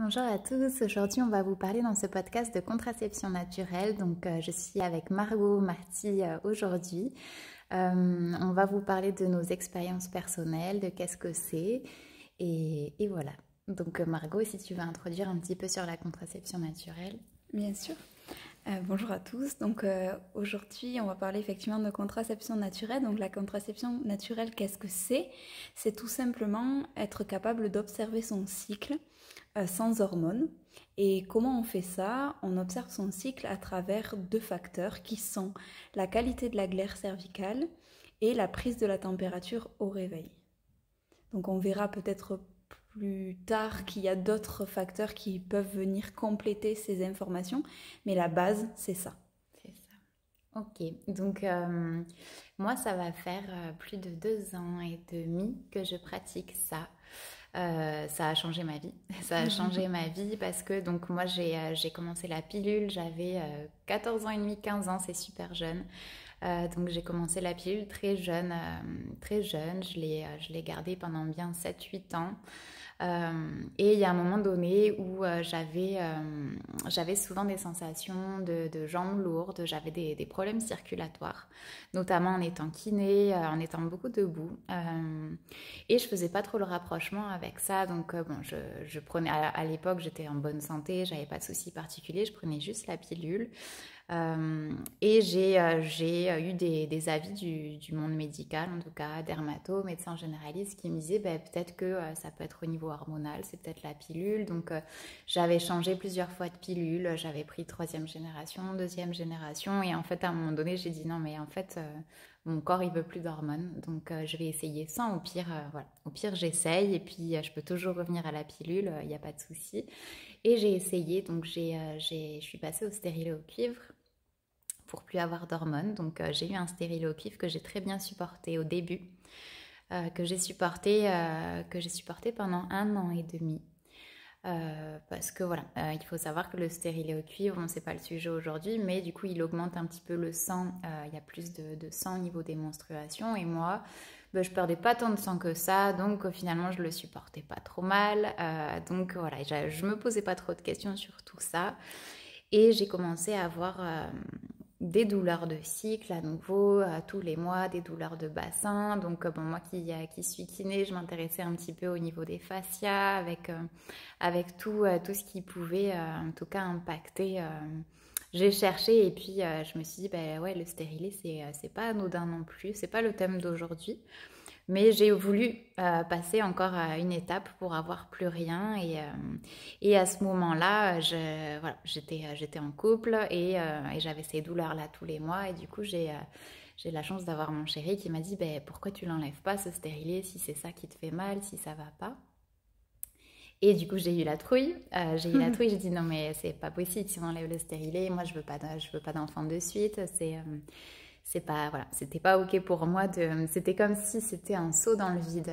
Bonjour à tous, aujourd'hui on va vous parler dans ce podcast de contraception naturelle. Je suis avec Margot Marty aujourd'hui. On va vous parler de nos expériences personnelles, de qu'est-ce que c'est et voilà. Margot, si tu veux introduire un petit peu sur la contraception naturelle. Bien sûr. Bonjour à tous. Aujourd'hui, on va parler effectivement de contraception naturelle. Donc la contraception naturelle, qu'est-ce que c'est? C'est tout simplement être capable d'observer son cycle sans hormones. Et comment on fait ça? On observe son cycle à travers deux facteurs qui sont la qualité de la glaire cervicale et la prise de la température au réveil. Donc on verra peut-être plus tard qu'il y a d'autres facteurs qui peuvent venir compléter ces informations, mais la base, c'est ça. C'est ça. Ok, moi ça va faire plus de 2 ans et demi que je pratique ça. Ça a changé ma vie. Ça a changé ma vie parce que moi j'ai commencé la pilule, j'avais 14 ans et demi, 15 ans, c'est super jeune. Donc j'ai commencé la pilule très jeune, je l'ai gardée pendant bien 7-8 ans. Et il y a un moment donné où j'avais souvent des sensations de jambes lourdes, j'avais des problèmes circulatoires, notamment en étant kiné, en étant beaucoup debout. Et je faisais pas trop le rapprochement avec ça. Je prenais, à l'époque j'étais en bonne santé, j'avais pas de soucis particuliers, je prenais juste la pilule. Et j'ai eu des avis du monde médical, en tout cas dermato, médecins généralistes, qui me disaient peut-être que ça peut être au niveau hormonal, c'est peut-être la pilule. J'avais changé plusieurs fois de pilule, j'avais pris 3e génération, 2e génération, et en fait à un moment donné j'ai dit non mais en fait mon corps il veut plus d'hormones, je vais essayer sans, au pire voilà, au pire j'essaye et puis je peux toujours revenir à la pilule, il n'y a pas de souci. Et j'ai essayé, je suis passée au stérilet au cuivre pour plus avoir d'hormones. J'ai eu un stérilet au cuivre que j'ai très bien supporté au début, que j'ai supporté pendant 1 an et demi. Parce que voilà, il faut savoir que le stérilet au cuivre, c'est pas le sujet aujourd'hui, mais du coup il augmente un petit peu le sang, il y a plus de sang au niveau des menstruations, et moi je perdais pas tant de sang que ça, donc finalement je le supportais pas trop mal, voilà, je me posais pas trop de questions sur tout ça, et j'ai commencé à avoir des douleurs de cycle à nouveau, tous les mois, des douleurs de bassin. Moi qui suis kiné, je m'intéressais un petit peu au niveau des fascias, avec tout ce qui pouvait en tout cas impacter. J'ai cherché et puis je me suis dit, ouais, le stérilet, c'est pas anodin non plus, c'est pas le thème d'aujourd'hui. Mais j'ai voulu passer encore une étape pour avoir plus rien. Et à ce moment-là, voilà, j'étais en couple et j'avais ces douleurs-là tous les mois. Et du coup, j'ai la chance d'avoir mon chéri qui m'a dit pourquoi tu l'enlèves pas ce stérilet si c'est ça qui te fait mal, si ça va pas. Et du coup, j'ai eu la trouille. J'ai dit non, mais c'est pas possible si on enlève le stérilet. Moi, je veux pas d'enfant de suite. C'est pas, voilà, c'était pas ok pour moi c'était comme si c'était un saut dans le vide.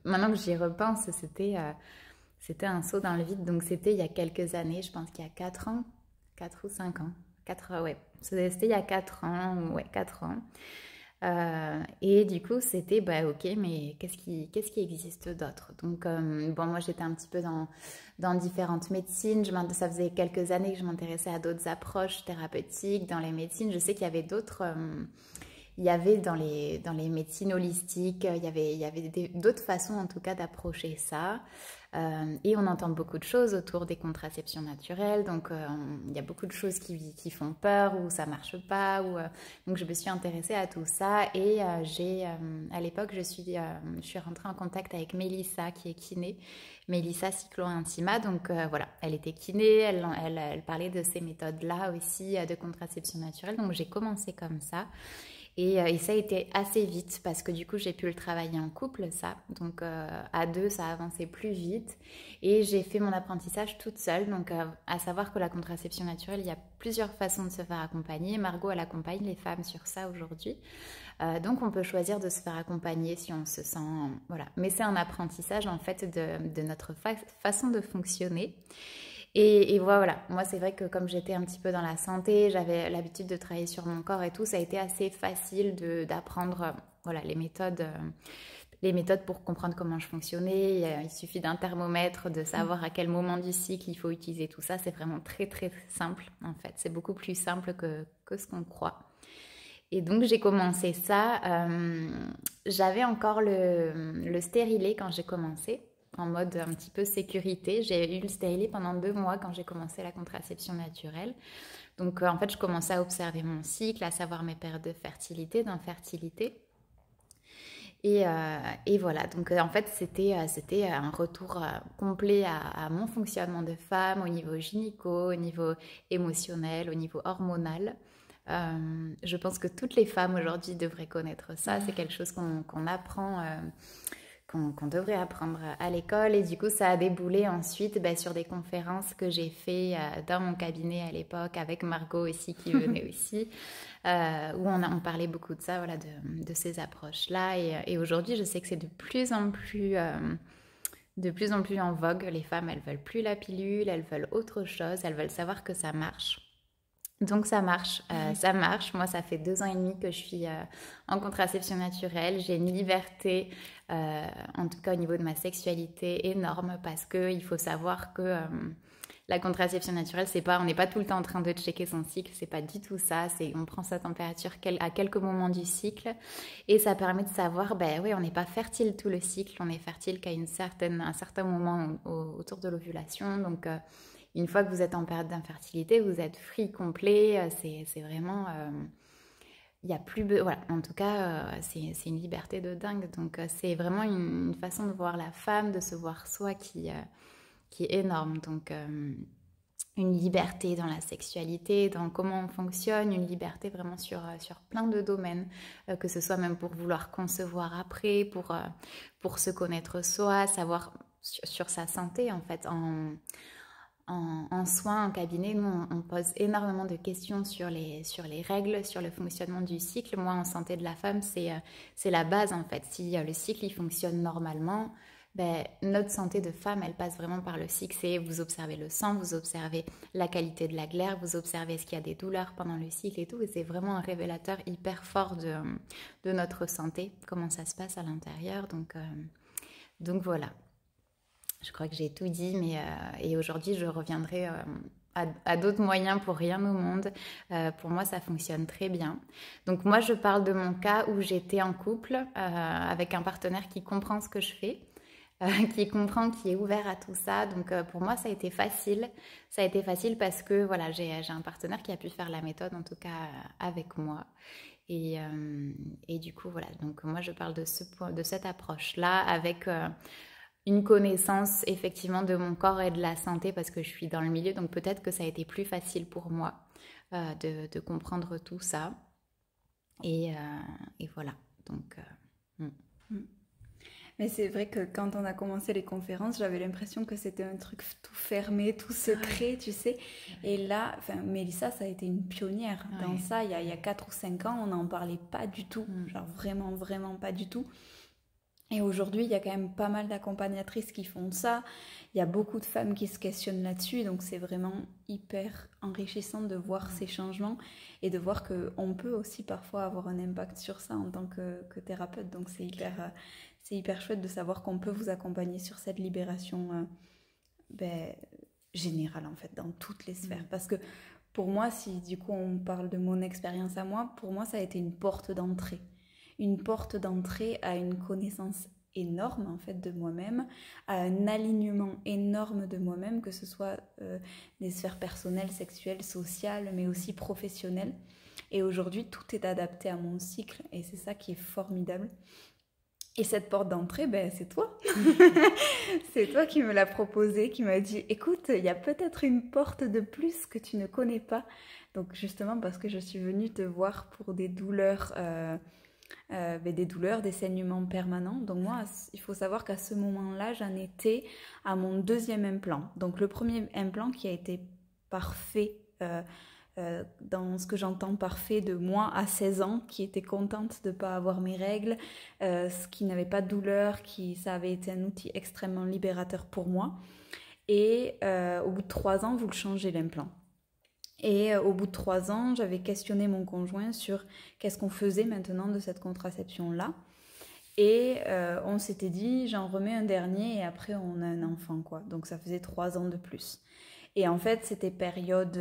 Maintenant que j'y repense, c'était un saut dans le vide. Donc c'était il y a quelques années, je pense qu'il y a 4 ans, 4 ou 5 ans, 4, ouais, c'était il y a 4 ans, ouais, 4 ans. Et du coup, c'était ok, mais qu'est-ce qui existe d'autre? Moi j'étais un petit peu dans différentes médecines. Ça faisait quelques années que je m'intéressais à d'autres approches thérapeutiques dans les médecines. Je sais qu'il y avait d'autres. Il y avait dans les médecines holistiques, il y avait d'autres façons en tout cas d'approcher ça. Et on entend beaucoup de choses autour des contraceptions naturelles, il y a beaucoup de choses qui font peur ou ça marche pas. Donc je me suis intéressée à tout ça et à l'époque je suis rentrée en contact avec Mélissa qui est kiné, Mélissa Cyclo-Intima. Voilà, elle était kiné, elle parlait de ces méthodes-là aussi de contraception naturelle. Donc j'ai commencé comme ça. Et ça a été assez vite parce que du coup j'ai pu le travailler en couple, ça. À deux ça avançait plus vite et j'ai fait mon apprentissage toute seule. À savoir que la contraception naturelle, il y a plusieurs façons de se faire accompagner. Margot elle accompagne les femmes sur ça aujourd'hui. Donc on peut choisir de se faire accompagner si on se sent... Voilà. Mais c'est un apprentissage en fait de notre façon de fonctionner. Et voilà, moi c'est vrai que comme j'étais un petit peu dans la santé, j'avais l'habitude de travailler sur mon corps et tout, ça a été assez facile d'apprendre voilà, les méthodes les méthodes pour comprendre comment je fonctionnais. Il suffit d'un thermomètre, de savoir à quel moment du cycle il faut utiliser tout ça. C'est vraiment très, très simple, en fait. C'est beaucoup plus simple que ce qu'on croit. Et donc, j'ai commencé ça. J'avais encore le stérilet quand j'ai commencé, en mode un petit peu sécurité. J'ai eu le stérilet pendant 2 mois quand j'ai commencé la contraception naturelle. Donc, en fait, je commençais à observer mon cycle, à savoir mes périodes de fertilité, d'infertilité. Et voilà, donc en fait, c'était un retour complet à mon fonctionnement de femme, au niveau gynéco, au niveau émotionnel, au niveau hormonal. Je pense que toutes les femmes aujourd'hui devraient connaître ça. C'est quelque chose qu'on apprend, qu'on devrait apprendre à l'école. Et du coup, ça a déboulé ensuite sur des conférences que j'ai fait dans mon cabinet à l'époque, avec Margot aussi qui venait aussi, où on parlait beaucoup de ça, voilà, de ces approches-là. Et aujourd'hui, je sais que c'est de plus en plus en vogue. Les femmes, elles veulent plus la pilule, elles veulent autre chose, elles veulent savoir que ça marche. Donc ça marche, ça marche. Moi, ça fait 2 ans et demi que je suis en contraception naturelle. J'ai une liberté, en tout cas au niveau de ma sexualité, énorme, parce qu'il faut savoir que la contraception naturelle, c'est pas, on n'est pas tout le temps en train de checker son cycle, c'est pas du tout ça. On prend sa température à quelques moments du cycle, et ça permet de savoir, oui, on n'est pas fertile tout le cycle, on est fertile qu'à un certain moment autour de l'ovulation. Donc une fois que vous êtes en période d'infertilité, vous êtes free complet, c'est vraiment... il y a plus... Voilà, en tout cas, c'est une liberté de dingue. Donc, c'est vraiment une façon de voir la femme, de se voir soi qui est énorme. Donc, une liberté dans la sexualité, dans comment on fonctionne, une liberté vraiment sur plein de domaines, que ce soit même pour vouloir concevoir après, pour se connaître soi, savoir sur sa santé, en fait, en soins, en cabinet, nous, on pose énormément de questions sur les règles, sur le fonctionnement du cycle. Moi, en santé de la femme, c'est la base, en fait. Si le cycle, il fonctionne normalement, notre santé de femme, elle passe vraiment par le cycle. C'est vous observez le sang, vous observez la qualité de la glaire, vous observez est-ce qu'il y a des douleurs pendant le cycle et tout. Et c'est vraiment un révélateur hyper fort de notre santé, comment ça se passe à l'intérieur. Donc voilà. Je crois que j'ai tout dit, et aujourd'hui, je reviendrai à d'autres moyens pour rien au monde. Pour moi, ça fonctionne très bien. Donc moi, je parle de mon cas où j'étais en couple avec un partenaire qui comprend ce que je fais, qui comprend, qui est ouvert à tout ça. Donc pour moi, ça a été facile. Ça a été facile parce que voilà, j'ai un partenaire qui a pu faire la méthode, en tout cas avec moi. Et du coup, voilà. Donc moi, je parle de cette approche-là avec... une connaissance effectivement de mon corps et de la santé parce que je suis dans le milieu, donc peut-être que ça a été plus facile pour moi de comprendre tout ça. Et voilà. Donc, Mais c'est vrai que quand on a commencé les conférences, j'avais l'impression que c'était un truc tout fermé, tout secret, tu sais. Et là, Mélissa, ça a été une pionnière dans ça. Il y a 4 ou 5 ans, on n'en parlait pas du tout. Genre vraiment, vraiment pas du tout. Et aujourd'hui, il y a quand même pas mal d'accompagnatrices qui font ça. Il y a beaucoup de femmes qui se questionnent là-dessus. Donc, c'est vraiment hyper enrichissant de voir ces changements et de voir qu'on peut aussi parfois avoir un impact sur ça en tant que thérapeute. Donc, c'est hyper chouette de savoir qu'on peut vous accompagner sur cette libération générale, en fait, dans toutes les sphères. Parce que pour moi, si du coup on parle de mon expérience à moi, pour moi, ça a été une porte d'entrée. Une porte d'entrée à une connaissance énorme en fait de moi-même, à un alignement énorme de moi-même, que ce soit des sphères personnelles, sexuelles, sociales, mais aussi professionnelles. Et aujourd'hui, tout est adapté à mon cycle et c'est ça qui est formidable. Et cette porte d'entrée, c'est toi. C'est toi qui me l'as proposée, qui m'a dit, écoute, il y a peut-être une porte de plus que tu ne connais pas. Donc justement parce que je suis venue te voir pour des douleurs... des saignements permanents. Donc moi, il faut savoir qu'à ce moment-là, j'en étais à mon 2e implant. Donc le premier implant qui a été parfait, dans ce que j'entends parfait de moi à 16 ans, qui était contente de ne pas avoir mes règles, qui n'avait pas de douleur, ça avait été un outil extrêmement libérateur pour moi. Et au bout de 3 ans, vous le changez l'implant. Et au bout de 3 ans, j'avais questionné mon conjoint sur qu'est-ce qu'on faisait maintenant de cette contraception-là. Et on s'était dit, j'en remets un dernier et après on a un enfant, quoi. Donc ça faisait 3 ans de plus. Et en fait, c'était période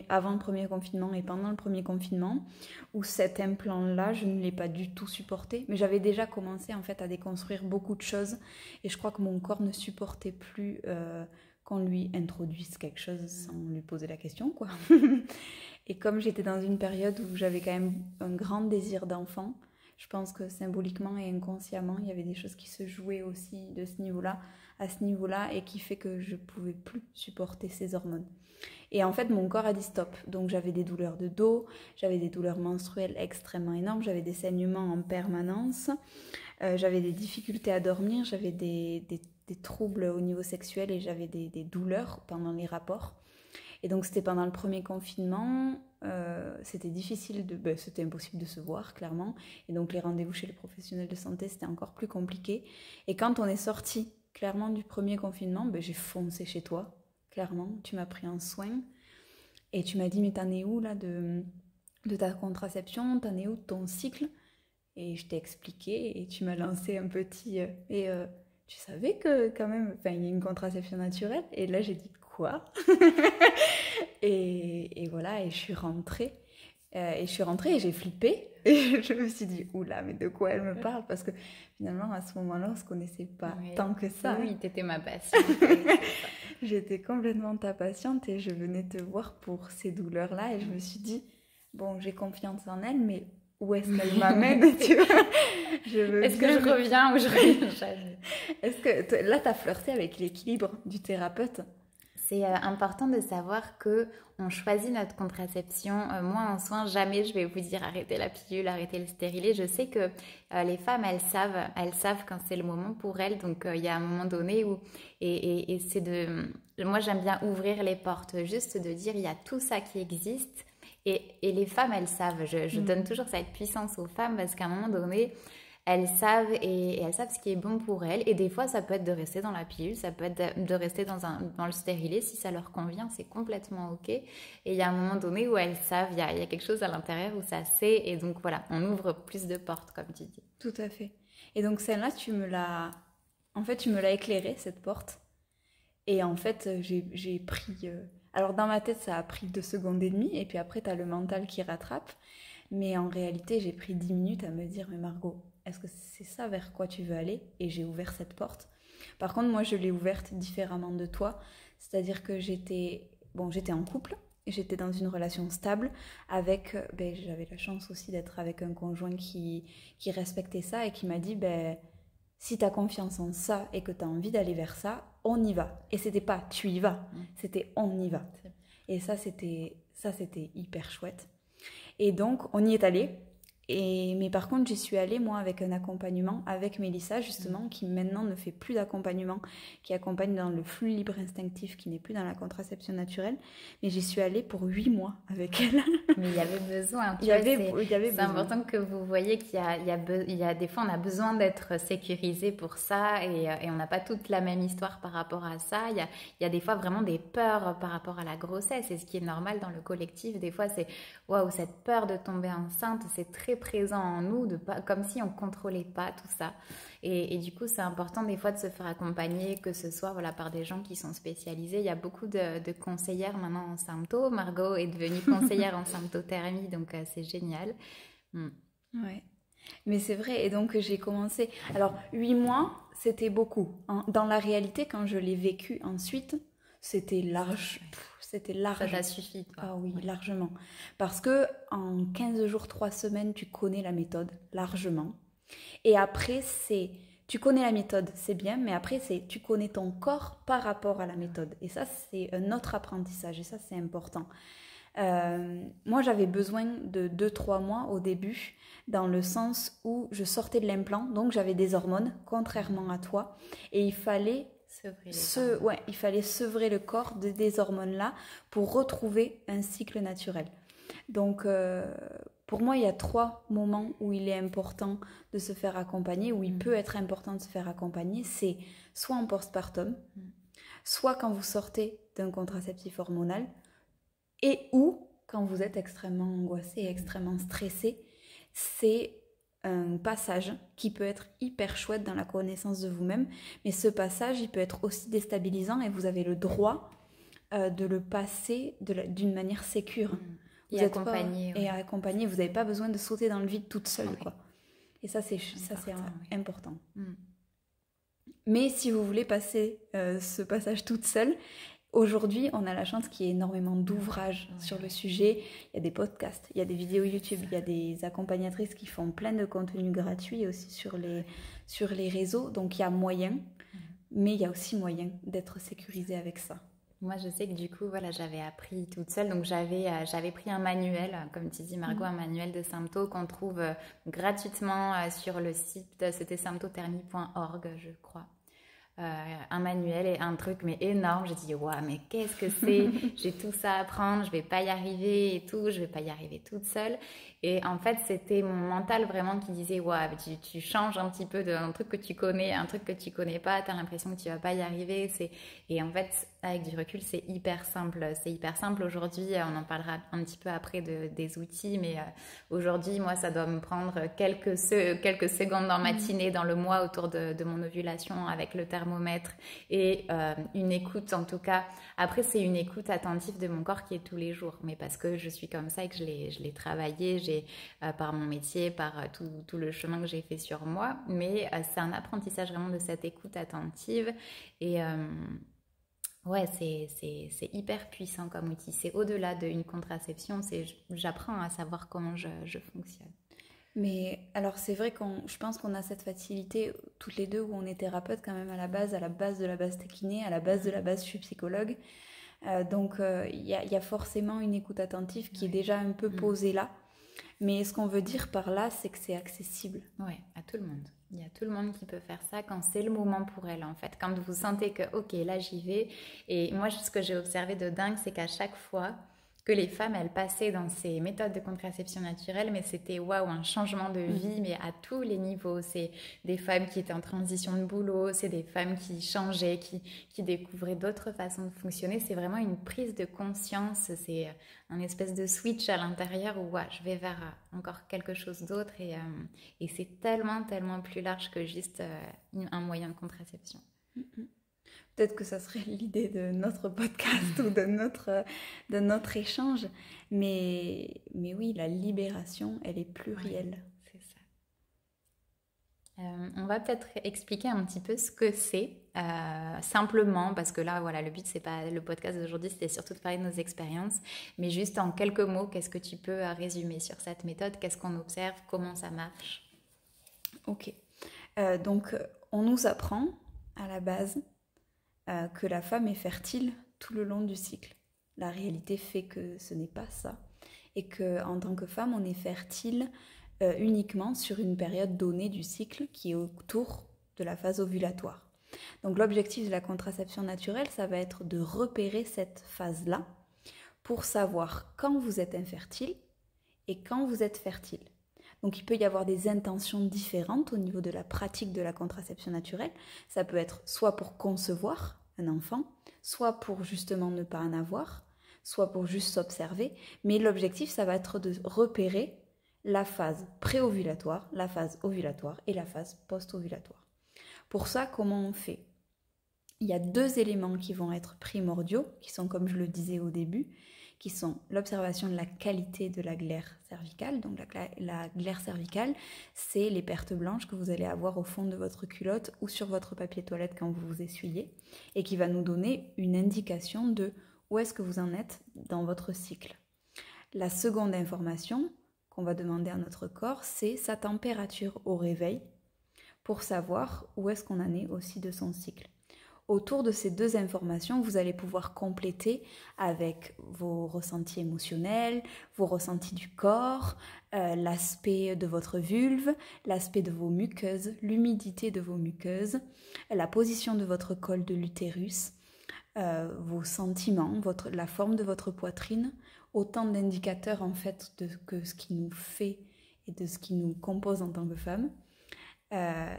avant le premier confinement et pendant le premier confinement, où cet implant-là, je ne l'ai pas du tout supporté. Mais j'avais déjà commencé en fait à déconstruire beaucoup de choses. Et je crois que mon corps ne supportait plus qu'on lui introduise quelque chose sans lui poser la question, quoi. Et comme j'étais dans une période où j'avais quand même un grand désir d'enfant, je pense que symboliquement et inconsciemment, il y avait des choses qui se jouaient aussi de ce niveau-là, à ce niveau-là, et qui fait que je ne pouvais plus supporter ces hormones. Et en fait, mon corps a dit stop. Donc j'avais des douleurs de dos, j'avais des douleurs menstruelles extrêmement énormes, j'avais des saignements en permanence, j'avais des difficultés à dormir, j'avais des troubles au niveau sexuel et j'avais des douleurs pendant les rapports. Et donc c'était pendant le premier confinement, c'était difficile, c'était impossible de se voir clairement. Et donc les rendez-vous chez les professionnels de santé, c'était encore plus compliqué. Et quand on est sorti clairement du premier confinement, j'ai foncé chez toi, clairement. Tu m'as pris en soin et tu m'as dit, mais t'en es où là de ta contraception, t'en es où de ton cycle? Et je t'ai expliqué et tu m'as lancé un petit... tu savais que quand même, il y a une contraception naturelle? Et là j'ai dit, quoi? Et voilà, et je suis rentrée. Et j'ai flippé. Et je me suis dit, oula, mais de quoi elle me parle? Parce que finalement, à ce moment-là, on ne se connaissait pas tant que ça. Oui, t'étais ma patiente. J'étais complètement ta patiente et je venais te voir pour ces douleurs-là. Et je me suis dit, bon, j'ai confiance en elle, mais où est-ce qu'elle m'amène, tu vois? Est-ce que je reviens ou je reviens jamais? Est-ce que là, tu as flirté avec l'équilibre du thérapeute? C'est important de savoir que on choisit notre contraception. Moi, en soins, jamais je vais vous dire arrêtez la pilule, arrêtez le stérilet. Je sais que les femmes, elles savent quand c'est le moment pour elles. Donc, il y a un moment donné où... Et c'est de... Moi, j'aime bien ouvrir les portes, juste de dire il y a tout ça qui existe. Et les femmes, elles savent. Je donne toujours cette puissance aux femmes parce qu'à un moment donné... Elles savent et elles savent ce qui est bon pour elles. Et des fois, ça peut être de rester dans la pilule, ça peut être de rester dans le stérilet. Si ça leur convient, c'est complètement OK. Et il y a un moment donné où elles savent, il y a quelque chose à l'intérieur où ça sait. Et donc voilà, on ouvre plus de portes, comme tu dis. Tout à fait. Et donc celle-là, tu me l'as éclairée, cette porte. Et en fait, j'ai pris... Alors dans ma tête, ça a pris 2 secondes et demie. Et puis après, tu as le mental qui rattrape. Mais en réalité, j'ai pris 10 minutes à me dire, mais Margot, est-ce que c'est ça vers quoi tu veux aller? Et j'ai ouvert cette porte. Par contre, moi, je l'ai ouverte différemment de toi. C'est-à-dire que j'étais en couple. J'étais dans une relation stable avec... j'avais la chance aussi d'être avec un conjoint qui respectait ça et qui m'a dit, si tu as confiance en ça et que tu as envie d'aller vers ça, on y va. Et c'était pas tu y vas, c'était on y va. Et ça, c'était hyper chouette. Et donc, on y est allé. Mais par contre, j'y suis allée, moi, avec un accompagnement avec Mélissa, justement, qui maintenant ne fait plus d'accompagnement, qui accompagne dans le flux libre instinctif, qui n'est plus dans la contraception naturelle. Mais j'y suis allée pour 8 mois avec elle. Mais il y avait besoin. C'est important que vous voyez qu'il y a des fois, on a besoin d'être sécurisé pour ça et on n'a pas toute la même histoire par rapport à ça. Il y a des fois vraiment des peurs par rapport à la grossesse et ce qui est normal dans le collectif. Des fois, c'est waouh, cette peur de tomber enceinte, c'est très présent en nous, comme si on ne contrôlait pas tout ça. Et du coup, c'est important des fois de se faire accompagner, que ce soit par des gens qui sont spécialisés. Il y a beaucoup de conseillères maintenant en sympto. Margot est devenue conseillère en symptothermie, donc c'est génial. Ouais, mais c'est vrai. Et donc, j'ai commencé... Alors, 8 mois, c'était beaucoup. Dans la réalité, quand je l'ai vécu ensuite, c'était large. C'était large. Ça t'a suffi, toi. Ah oui, largement. Parce que en 15 jours, 3 semaines, tu connais la méthode, largement. Et après, tu connais la méthode, c'est bien, mais après, tu connais ton corps par rapport à la méthode. Et ça, c'est un autre apprentissage, et ça, c'est important. Moi, j'avais besoin de 2-3 mois au début, dans le sens où je sortais de l'implant, donc j'avais des hormones, contrairement à toi, et il fallait... il fallait sevrer le corps des hormones-là pour retrouver un cycle naturel. Donc, pour moi, il y a 3 moments où il est important de se faire accompagner, où il peut être important de se faire accompagner. C'est soit en postpartum, soit quand vous sortez d'un contraceptif hormonal, et ou quand vous êtes extrêmement angoissé, extrêmement stressé. C'est un passage qui peut être hyper chouette dans la connaissance de vous-même, mais ce passage, il peut être aussi déstabilisant et vous avez le droit de le passer d'une manière sécure. Vous Et accompagner. Et accompagner, vous n'avez pas besoin de sauter dans le vide toute seule, Ouais. quoi. Et ça, c'est important. Mm. Mais si vous voulez passer ce passage toute seule, aujourd'hui, on a la chance qu'il y ait énormément d'ouvrages sur le sujet. Il y a des podcasts, il y a des vidéos YouTube, il y a des accompagnatrices qui font plein de contenus gratuits aussi sur les réseaux. Donc, il y a moyen, mais il y a aussi moyen d'être sécurisé avec ça. Moi, je sais que du coup, voilà, j'avais appris toute seule. Donc, j'avais pris un manuel, comme tu dis, Margot, un manuel de symptômes qu'on trouve gratuitement sur le site, c'était symptothermie.org, je crois. Un manuel et un truc mais énorme. J'ai dit waouh, mais qu'est-ce que c'est? J'ai tout ça à apprendre, je vais pas y arriver et tout, je vais pas y arriver toute seule. Et en fait, c'était mon mental vraiment qui disait waouh, tu changes un petit peu d'un truc que tu connais, un truc que tu connais pas, t'as l'impression que tu vas pas y arriver. Et en fait, avec du recul, c'est hyper simple. C'est hyper simple aujourd'hui. On en parlera un petit peu après des outils, mais aujourd'hui, moi, ça doit me prendre quelques secondes dans ma matinée, dans le mois autour de mon ovulation avec le thermomètre et une écoute en tout cas. Après, c'est une écoute attentive de mon corps qui est tous les jours, mais parce que je suis comme ça et que je l'ai travaillé, par mon métier, par tout le chemin que j'ai fait sur moi. Mais c'est un apprentissage vraiment de cette écoute attentive et ouais, c'est hyper puissant comme outil. C'est au-delà d'une contraception, j'apprends à savoir comment je fonctionne. Mais alors c'est vrai je pense qu'on a cette facilité toutes les deux où on est thérapeute quand même à la base de la base t'es kiné, à la base de la base je suis psychologue. Donc il y a forcément une écoute attentive qui est déjà un peu posée là. Mais ce qu'on veut dire par là, c'est que c'est accessible. Oui, à tout le monde. Il y a tout le monde qui peut faire ça quand c'est le moment pour elle, en fait. Quand vous sentez que, ok, là, j'y vais. Et moi, ce que j'ai observé de dingue, c'est qu'à chaque fois que les femmes, elles passaient dans ces méthodes de contraception naturelle, mais c'était waouh, un changement de vie, mais à tous les niveaux. C'est des femmes qui étaient en transition de boulot, c'est des femmes qui changeaient, qui découvraient d'autres façons de fonctionner. C'est vraiment une prise de conscience, c'est un espèce de switch à l'intérieur où je vais vers encore quelque chose d'autre et c'est tellement, tellement plus large que juste un moyen de contraception. Peut-être que ça serait l'idée de notre podcast ou de notre échange. Mais oui, la libération, elle est plurielle. Oui, c'est ça. On va peut-être expliquer un petit peu ce que c'est, simplement, parce que là, voilà, le but, c'est pas le podcast d'aujourd'hui, c'était surtout de parler de nos expériences. Mais juste en quelques mots, qu'est-ce que tu peux résumer sur cette méthode? Qu'est-ce qu'on observe? Comment ça marche? Ok. Donc, on nous apprend à la base que la femme est fertile tout le long du cycle. La réalité fait que ce n'est pas ça. Et qu'en tant que femme, on est fertile uniquement sur une période donnée du cycle qui est autour de la phase ovulatoire. Donc l'objectif de la contraception naturelle, ça va être de repérer cette phase-là pour savoir quand vous êtes infertile et quand vous êtes fertile. Donc il peut y avoir des intentions différentes au niveau de la pratique de la contraception naturelle. Ça peut être soit pour concevoir un enfant, soit pour justement ne pas en avoir, soit pour juste s'observer. Mais l'objectif, ça va être de repérer la phase préovulatoire, la phase ovulatoire et la phase post-ovulatoire. Pour ça, comment on fait? Il y a 2 éléments qui vont être primordiaux, qui sont, comme je le disais au début, qui sont l'observation de la qualité de la glaire cervicale. Donc la glaire cervicale, c'est les pertes blanches que vous allez avoir au fond de votre culotte ou sur votre papier toilette quand vous vous essuyez, et qui va nous donner une indication de où est-ce que vous en êtes dans votre cycle. La seconde information qu'on va demander à notre corps, c'est sa température au réveil, pour savoir où est-ce qu'on en est aussi de son cycle. Autour de ces 2 informations, vous allez pouvoir compléter avec vos ressentis émotionnels, vos ressentis du corps, l'aspect de votre vulve, l'aspect de vos muqueuses, l'humidité de vos muqueuses, la position de votre col de l'utérus, vos sentiments, la forme de votre poitrine, autant d'indicateurs en fait de ce qui nous fait et de ce qui nous compose en tant que femme.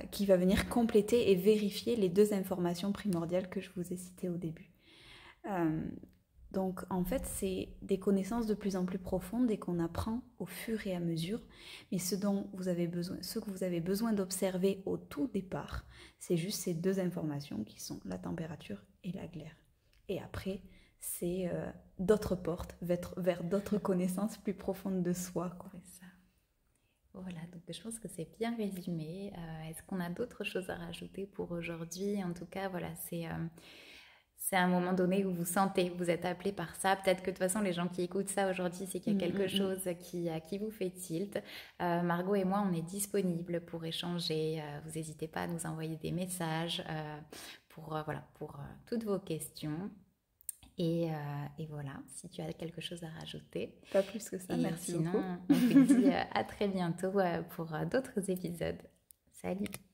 Qui va venir compléter et vérifier les 2 informations primordiales que je vous ai citées au début. Donc en fait, c'est des connaissances de plus en plus profondes et qu'on apprend au fur et à mesure. Mais ce que vous avez besoin d'observer au tout départ, c'est juste ces deux informations qui sont la température et la glaire. Et après, c'est d'autres portes vers d'autres connaissances plus profondes de soi, quoi. C'est ça. Voilà, donc je pense que c'est bien résumé. Est-ce qu'on a d'autres choses à rajouter pour aujourd'hui? En tout cas, voilà, c'est à un moment donné où vous sentez, vous êtes appelé par ça. Peut-être que de toute façon, les gens qui écoutent ça aujourd'hui, c'est qu'il y a quelque chose qui vous fait tilt. Margot et moi, on est disponibles pour échanger. Vous n'hésitez pas à nous envoyer des messages pour toutes vos questions. Et voilà, si tu as quelque chose à rajouter. Pas plus que ça, merci sinon, beaucoup. on te dit à très bientôt pour d'autres épisodes. Salut!